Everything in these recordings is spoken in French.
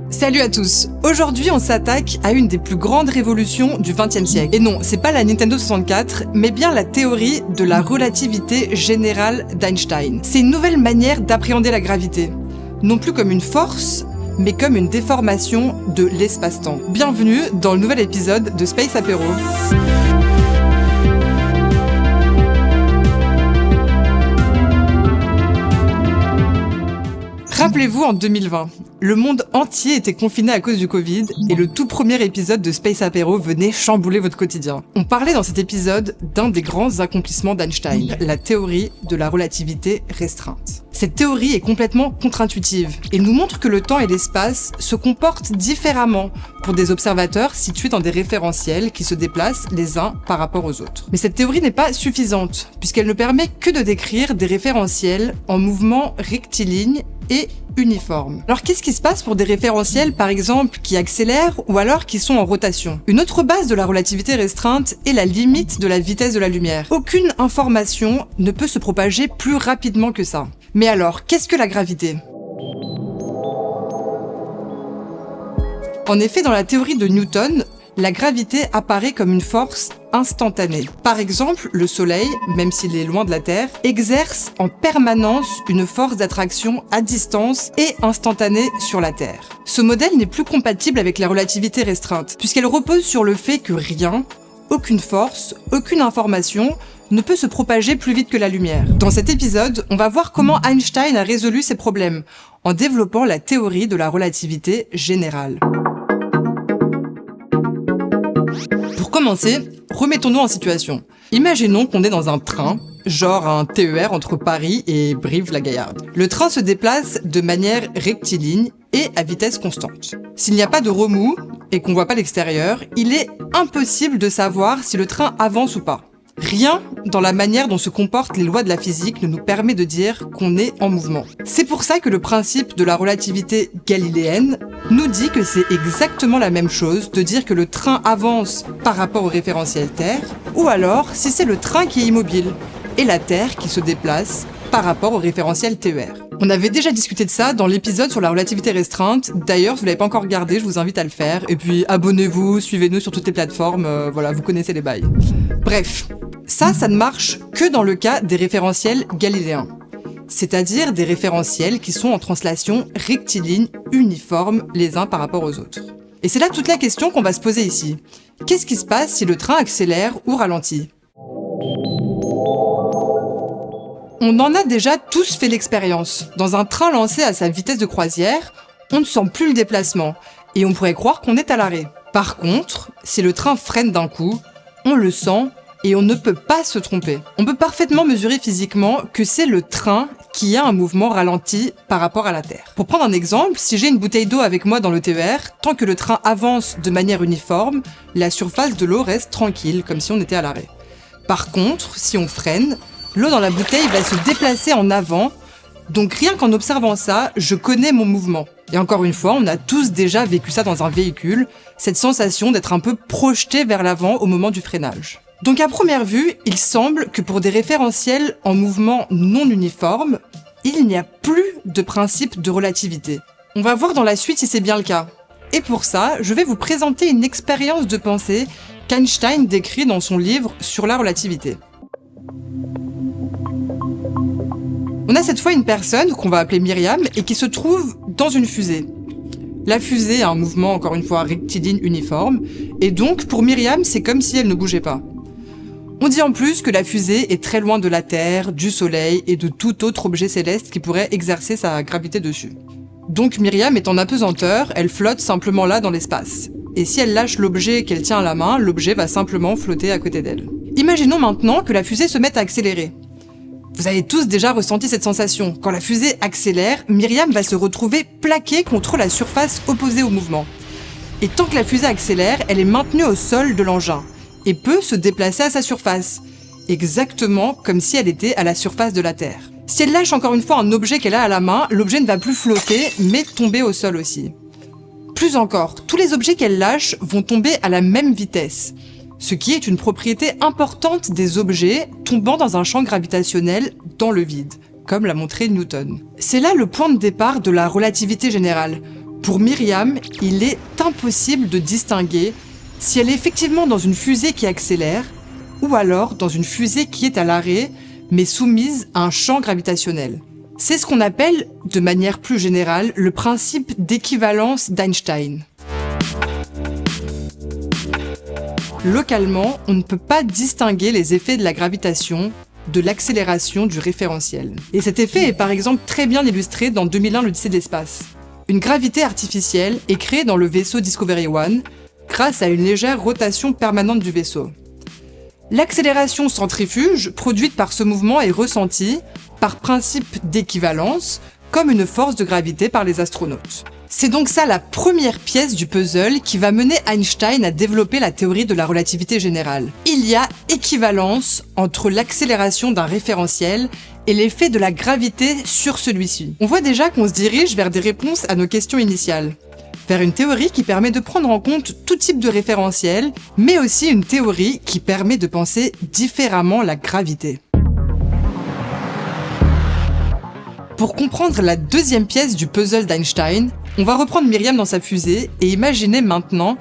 Salut à tous. Aujourd'hui, on s'attaque à une des plus grandes révolutions du XXe siècle. Et non, c'est pas la Nintendo 64, mais bien la théorie de la relativité générale d'Einstein. C'est une nouvelle manière d'appréhender la gravité. Non plus comme une force, mais comme une déformation de l'espace-temps. Bienvenue dans le nouvel épisode de Space Apéro. Rappelez-vous, en 2020, le monde entier était confiné à cause du Covid et le tout premier épisode de Space Apéro venait chambouler votre quotidien. On parlait dans cet épisode d'un des grands accomplissements d'Einstein, la théorie de la relativité restreinte. Cette théorie est complètement contre-intuitive et nous montre que le temps et l'espace se comportent différemment pour des observateurs situés dans des référentiels qui se déplacent les uns par rapport aux autres. Mais cette théorie n'est pas suffisante puisqu'elle ne permet que de décrire des référentiels en mouvement rectiligne et uniforme. Alors qu'est-ce qui se passe pour des référentiels par exemple qui accélèrent ou alors qui sont en rotation? Une autre base de la relativité restreinte est la limite de la vitesse de la lumière. Aucune information ne peut se propager plus rapidement que ça. Mais alors, qu'est-ce que la gravité? En effet, dans la théorie de Newton, la gravité apparaît comme une force instantanée. Par exemple, le Soleil, même s'il est loin de la Terre, exerce en permanence une force d'attraction à distance et instantanée sur la Terre. Ce modèle n'est plus compatible avec la relativité restreinte, puisqu'elle repose sur le fait que rien, aucune force, aucune information ne peut se propager plus vite que la lumière. Dans cet épisode, on va voir comment Einstein a résolu ces problèmes, en développant la théorie de la relativité générale. Pour commencer, remettons-nous en situation. Imaginons qu'on est dans un train, genre un TER entre Paris et Brive-la-Gaillarde. Le train se déplace de manière rectiligne et à vitesse constante. S'il n'y a pas de remous et qu'on voit pas l'extérieur, il est impossible de savoir si le train avance ou pas. Rien dans la manière dont se comportent les lois de la physique ne nous permet de dire qu'on est en mouvement. C'est pour ça que le principe de la relativité galiléenne nous dit que c'est exactement la même chose de dire que le train avance par rapport au référentiel Terre, ou alors si c'est le train qui est immobile, et la Terre qui se déplace par rapport au référentiel TER. On avait déjà discuté de ça dans l'épisode sur la relativité restreinte. D'ailleurs, si vous l'avez pas encore regardé, je vous invite à le faire. Et puis, abonnez-vous, suivez-nous sur toutes les plateformes. Voilà, vous connaissez les bails. Bref, ça ne marche que dans le cas des référentiels galiléens. C'est-à-dire des référentiels qui sont en translation rectiligne, uniforme les uns par rapport aux autres. Et c'est là toute la question qu'on va se poser ici. Qu'est-ce qui se passe si le train accélère ou ralentit ? On en a déjà tous fait l'expérience. Dans un train lancé à sa vitesse de croisière, on ne sent plus le déplacement et on pourrait croire qu'on est à l'arrêt. Par contre, si le train freine d'un coup, on le sent et on ne peut pas se tromper. On peut parfaitement mesurer physiquement que c'est le train qui a un mouvement ralenti par rapport à la Terre. Pour prendre un exemple, si j'ai une bouteille d'eau avec moi dans le TER, tant que le train avance de manière uniforme, la surface de l'eau reste tranquille, comme si on était à l'arrêt. Par contre, si on freine, l'eau dans la bouteille va se déplacer en avant, donc rien qu'en observant ça, je connais mon mouvement. Et encore une fois, on a tous déjà vécu ça dans un véhicule, cette sensation d'être un peu projeté vers l'avant au moment du freinage. Donc à première vue, il semble que pour des référentiels en mouvement non uniforme, il n'y a plus de principe de relativité. On va voir dans la suite si c'est bien le cas. Et pour ça, je vais vous présenter une expérience de pensée qu'Einstein décrit dans son livre sur la relativité. On a cette fois une personne qu'on va appeler Myriam et qui se trouve dans une fusée. La fusée a un mouvement, encore une fois, rectiligne uniforme, et donc pour Myriam, c'est comme si elle ne bougeait pas. On dit en plus que la fusée est très loin de la Terre, du Soleil et de tout autre objet céleste qui pourrait exercer sa gravité dessus. Donc Myriam est en apesanteur, elle flotte simplement là dans l'espace. Et si elle lâche l'objet qu'elle tient à la main, l'objet va simplement flotter à côté d'elle. Imaginons maintenant que la fusée se mette à accélérer. Vous avez tous déjà ressenti cette sensation. Quand la fusée accélère, Myriam va se retrouver plaquée contre la surface opposée au mouvement. Et tant que la fusée accélère, elle est maintenue au sol de l'engin et peut se déplacer à sa surface, exactement comme si elle était à la surface de la Terre. Si elle lâche encore une fois un objet qu'elle a à la main, l'objet ne va plus flotter, mais tomber au sol aussi. Plus encore, tous les objets qu'elle lâche vont tomber à la même vitesse, ce qui est une propriété importante des objets tombant dans un champ gravitationnel dans le vide, comme l'a montré Newton. C'est là le point de départ de la relativité générale. Pour Myriam, il est impossible de distinguer si elle est effectivement dans une fusée qui accélère ou alors dans une fusée qui est à l'arrêt mais soumise à un champ gravitationnel. C'est ce qu'on appelle, de manière plus générale, le principe d'équivalence d'Einstein. Localement, on ne peut pas distinguer les effets de la gravitation de l'accélération du référentiel. Et cet effet est par exemple très bien illustré dans 2001 l'Odyssée de l'espace. Une gravité artificielle est créée dans le vaisseau Discovery 1 grâce à une légère rotation permanente du vaisseau. L'accélération centrifuge produite par ce mouvement est ressentie, par principe d'équivalence, comme une force de gravité par les astronautes. C'est donc ça la première pièce du puzzle qui va mener Einstein à développer la théorie de la relativité générale. Il y a équivalence entre l'accélération d'un référentiel et l'effet de la gravité sur celui-ci. On voit déjà qu'on se dirige vers des réponses à nos questions initiales. Vers une théorie qui permet de prendre en compte tout type de référentiel, mais aussi une théorie qui permet de penser différemment la gravité. Pour comprendre la deuxième pièce du puzzle d'Einstein, on va reprendre Myriam dans sa fusée et imaginer maintenant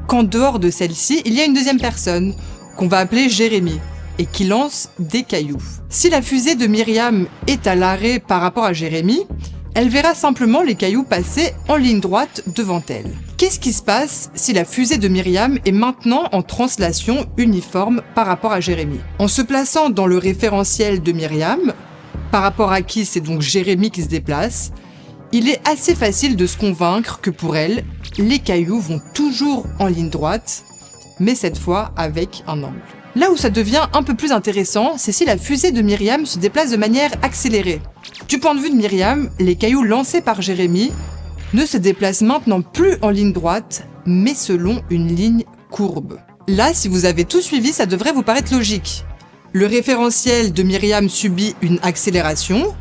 qu'en dehors de celle-ci, il y a une deuxième personne, qu'on va appeler Jérémy, et qui lance des cailloux. Si la fusée de Myriam est à l'arrêt par rapport à Jérémy, elle verra simplement les cailloux passer en ligne droite devant elle. Qu'est-ce qui se passe si la fusée de Myriam est maintenant en translation uniforme par rapport à Jérémy? En se plaçant dans le référentiel de Myriam, par rapport à qui c'est donc Jérémy qui se déplace, il est assez facile de se convaincre que pour elle, les cailloux vont toujours en ligne droite, mais cette fois avec un angle. Là où ça devient un peu plus intéressant, c'est si la fusée de Myriam se déplace de manière accélérée. Du point de vue de Myriam, les cailloux lancés par Jérémy ne se déplacent maintenant plus en ligne droite, mais selon une ligne courbe. Là, si vous avez tout suivi, ça devrait vous paraître logique. Le référentiel de Myriam subit une accélération,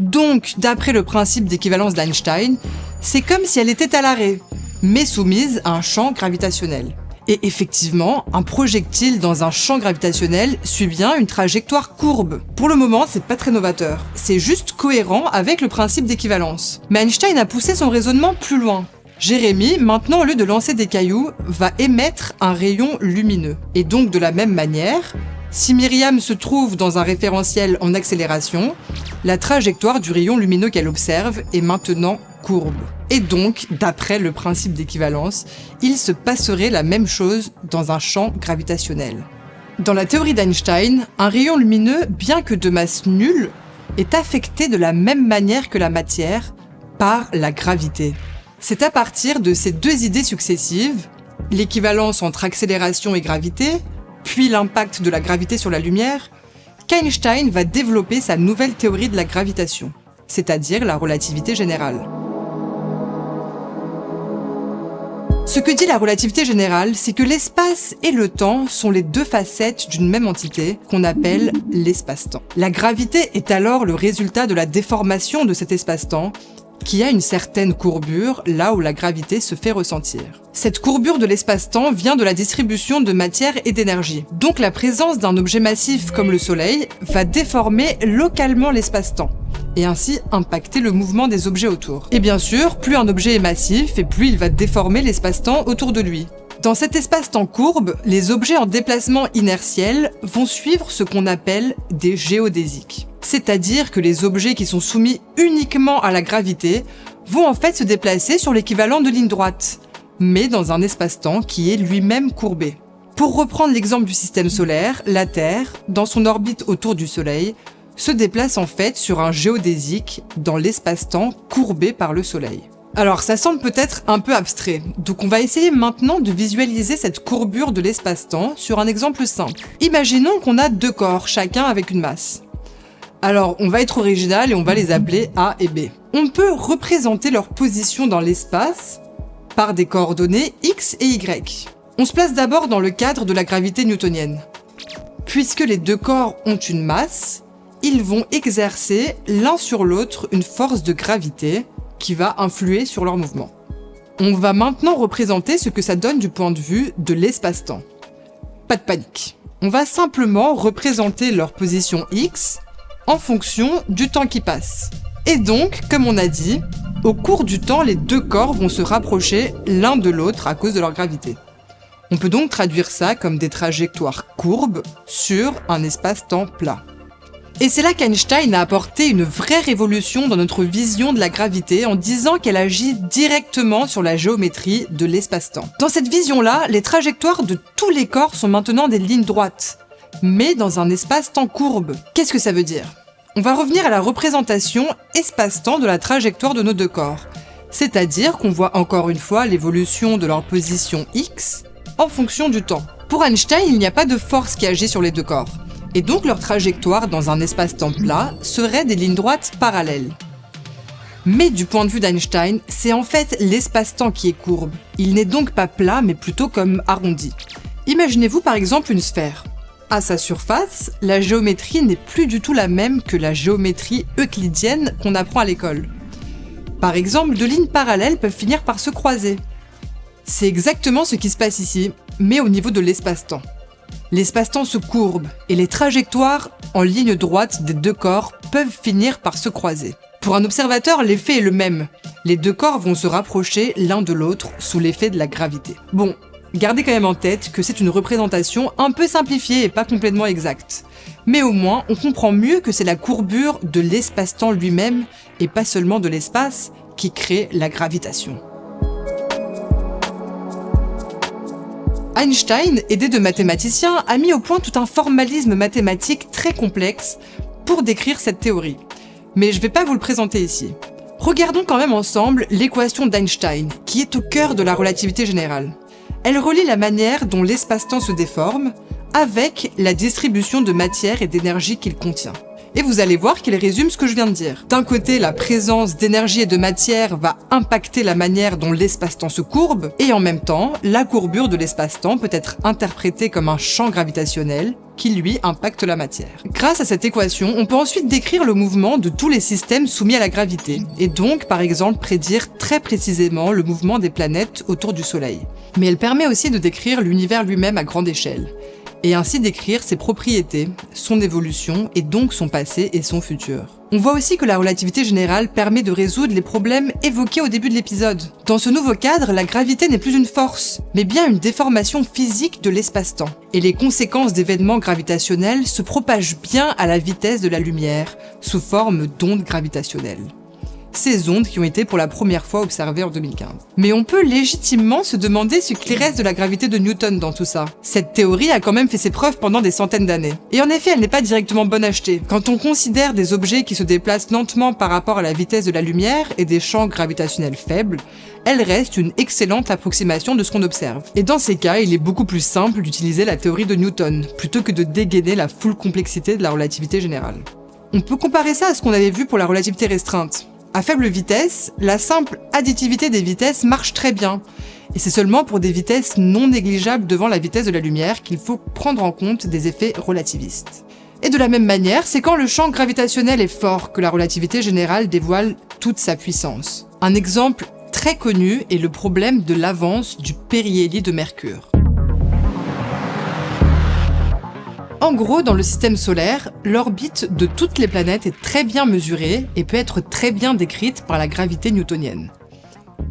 donc d'après le principe d'équivalence d'Einstein, c'est comme si elle était à l'arrêt, mais soumise à un champ gravitationnel. Et effectivement, un projectile dans un champ gravitationnel suit bien une trajectoire courbe. Pour le moment, c'est pas très novateur. C'est juste cohérent avec le principe d'équivalence. Mais Einstein a poussé son raisonnement plus loin. Jérémy, maintenant au lieu de lancer des cailloux, va émettre un rayon lumineux. Et donc de la même manière, si Myriam se trouve dans un référentiel en accélération, la trajectoire du rayon lumineux qu'elle observe est maintenant courbe. Et donc, d'après le principe d'équivalence, il se passerait la même chose dans un champ gravitationnel. Dans la théorie d'Einstein, un rayon lumineux, bien que de masse nulle, est affecté de la même manière que la matière par la gravité. C'est à partir de ces deux idées successives, l'équivalence entre accélération et gravité, puis l'impact de la gravité sur la lumière, qu'Einstein va développer sa nouvelle théorie de la gravitation, c'est-à-dire la relativité générale. Ce que dit la relativité générale, c'est que l'espace et le temps sont les deux facettes d'une même entité qu'on appelle l'espace-temps. La gravité est alors le résultat de la déformation de cet espace-temps qui a une certaine courbure là où la gravité se fait ressentir. Cette courbure de l'espace-temps vient de la distribution de matière et d'énergie. Donc la présence d'un objet massif comme le Soleil va déformer localement l'espace-temps et ainsi impacter le mouvement des objets autour. Et bien sûr, plus un objet est massif et plus il va déformer l'espace-temps autour de lui. Dans cet espace-temps courbe, les objets en déplacement inertiel vont suivre ce qu'on appelle des géodésiques. C'est-à-dire que les objets qui sont soumis uniquement à la gravité vont en fait se déplacer sur l'équivalent de ligne droite, mais dans un espace-temps qui est lui-même courbé. Pour reprendre l'exemple du système solaire, la Terre, dans son orbite autour du Soleil, se déplace en fait sur un géodésique dans l'espace-temps courbé par le Soleil. Alors ça semble peut-être un peu abstrait, donc on va essayer maintenant de visualiser cette courbure de l'espace-temps sur un exemple simple. Imaginons qu'on a deux corps, chacun avec une masse. Alors on va être original et on va les appeler A et B. On peut représenter leur position dans l'espace par des coordonnées X et Y. On se place d'abord dans le cadre de la gravité newtonienne. Puisque les deux corps ont une masse, ils vont exercer l'un sur l'autre une force de gravité qui va influer sur leur mouvement. On va maintenant représenter ce que ça donne du point de vue de l'espace-temps. Pas de panique. On va simplement représenter leur position X en fonction du temps qui passe. Et donc, comme on a dit, Au cours du temps, les deux corps vont se rapprocher l'un de l'autre à cause de leur gravité. On peut donc traduire ça comme des trajectoires courbes sur un espace-temps plat. Et c'est là qu'Einstein a apporté une vraie révolution dans notre vision de la gravité en disant qu'elle agit directement sur la géométrie de l'espace-temps. Dans cette vision-là, les trajectoires de tous les corps sont maintenant des lignes droites, mais dans un espace-temps courbe. Qu'est-ce que ça veut dire ? On va revenir à la représentation espace-temps de la trajectoire de nos deux corps, c'est-à-dire qu'on voit encore une fois l'évolution de leur position x en fonction du temps. Pour Einstein, il n'y a pas de force qui agit sur les deux corps. Et donc leur trajectoire dans un espace-temps plat serait des lignes droites parallèles. Mais du point de vue d'Einstein, c'est en fait l'espace-temps qui est courbe. Il n'est donc pas plat, mais plutôt comme arrondi. Imaginez-vous par exemple une sphère. À sa surface, la géométrie n'est plus du tout la même que la géométrie euclidienne qu'on apprend à l'école. Par exemple, deux lignes parallèles peuvent finir par se croiser. C'est exactement ce qui se passe ici, mais au niveau de l'espace-temps. L'espace-temps se courbe et les trajectoires en ligne droite des deux corps peuvent finir par se croiser. Pour un observateur, l'effet est le même. Les deux corps vont se rapprocher l'un de l'autre sous l'effet de la gravité. Bon, gardez quand même en tête que c'est une représentation un peu simplifiée et pas complètement exacte. Mais au moins, on comprend mieux que c'est la courbure de l'espace-temps lui-même et pas seulement de l'espace qui crée la gravitation. Einstein, aidé de mathématiciens, a mis au point tout un formalisme mathématique très complexe pour décrire cette théorie. Mais je ne vais pas vous le présenter ici. Regardons quand même ensemble l'équation d'Einstein, qui est au cœur de la relativité générale. Elle relie la manière dont l'espace-temps se déforme avec la distribution de matière et d'énergie qu'il contient. Et vous allez voir qu'il résume ce que je viens de dire. D'un côté, la présence d'énergie et de matière va impacter la manière dont l'espace-temps se courbe, et en même temps, la courbure de l'espace-temps peut être interprétée comme un champ gravitationnel qui, lui, impacte la matière. Grâce à cette équation, on peut ensuite décrire le mouvement de tous les systèmes soumis à la gravité, et donc, par exemple, prédire très précisément le mouvement des planètes autour du Soleil. Mais elle permet aussi de décrire l'univers lui-même à grande échelle, et ainsi décrire ses propriétés, son évolution et donc son passé et son futur. On voit aussi que la relativité générale permet de résoudre les problèmes évoqués au début de l'épisode. Dans ce nouveau cadre, la gravité n'est plus une force, mais bien une déformation physique de l'espace-temps. Et les conséquences d'événements gravitationnels se propagent bien à la vitesse de la lumière, sous forme d'ondes gravitationnelles. Ces ondes qui ont été pour la première fois observées en 2015. Mais on peut légitimement se demander ce qu'il reste de la gravité de Newton dans tout ça. Cette théorie a quand même fait ses preuves pendant des centaines d'années. Et en effet, elle n'est pas directement bonne à jeter. Quand on considère des objets qui se déplacent lentement par rapport à la vitesse de la lumière et des champs gravitationnels faibles, elle reste une excellente approximation de ce qu'on observe. Et dans ces cas, il est beaucoup plus simple d'utiliser la théorie de Newton, plutôt que de dégainer la full complexité de la relativité générale. On peut comparer ça à ce qu'on avait vu pour la relativité restreinte. À faible vitesse, la simple additivité des vitesses marche très bien. Et c'est seulement pour des vitesses non négligeables devant la vitesse de la lumière qu'il faut prendre en compte des effets relativistes. Et de la même manière, c'est quand le champ gravitationnel est fort que la relativité générale dévoile toute sa puissance. Un exemple très connu est le problème de l'avance du périhélie de Mercure. En gros, dans le système solaire, l'orbite de toutes les planètes est très bien mesurée et peut être très bien décrite par la gravité newtonienne.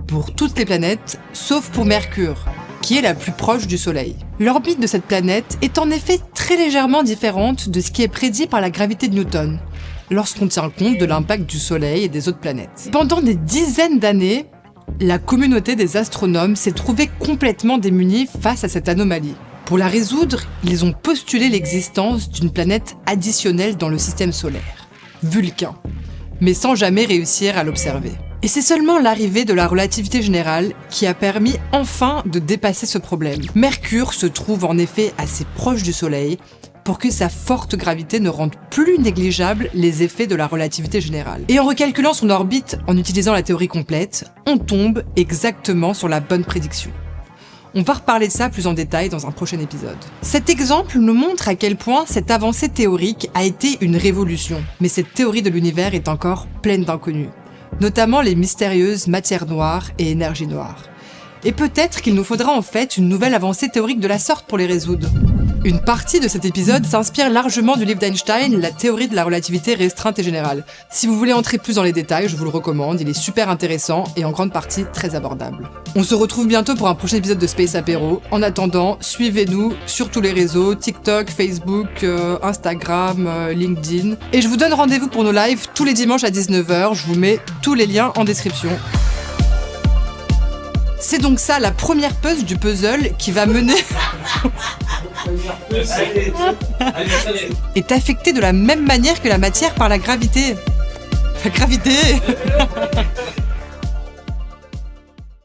Pour toutes les planètes, sauf pour Mercure, qui est la plus proche du Soleil. L'orbite de cette planète est en effet très légèrement différente de ce qui est prédit par la gravité de Newton, lorsqu'on tient compte de l'impact du Soleil et des autres planètes. Pendant des dizaines d'années, la communauté des astronomes s'est trouvée complètement démunie face à cette anomalie. Pour la résoudre, ils ont postulé l'existence d'une planète additionnelle dans le système solaire, Vulcain, mais sans jamais réussir à l'observer. Et c'est seulement l'arrivée de la relativité générale qui a permis enfin de dépasser ce problème. Mercure se trouve en effet assez proche du Soleil pour que sa forte gravité ne rende plus négligeables les effets de la relativité générale. Et en recalculant son orbite en utilisant la théorie complète, on tombe exactement sur la bonne prédiction. On va reparler de ça plus en détail dans un prochain épisode. Cet exemple nous montre à quel point cette avancée théorique a été une révolution. Mais cette théorie de l'univers est encore pleine d'inconnus, notamment les mystérieuses matières noires et énergies noires. Et peut-être qu'il nous faudra en fait une nouvelle avancée théorique de la sorte pour les résoudre. Une partie de cet épisode s'inspire largement du livre d'Einstein, La théorie de la relativité restreinte et générale. Si vous voulez entrer plus dans les détails, je vous le recommande, il est super intéressant et en grande partie très abordable. On se retrouve bientôt pour un prochain épisode de Space Apéro. En attendant, suivez-nous sur tous les réseaux, TikTok, Facebook, Instagram, LinkedIn. Et je vous donne rendez-vous pour nos lives tous les dimanches à 19h, je vous mets tous les liens en description. C'est donc ça la première puzzle du puzzle qui va mener... est affectée de la même manière que la matière par la gravité. La gravité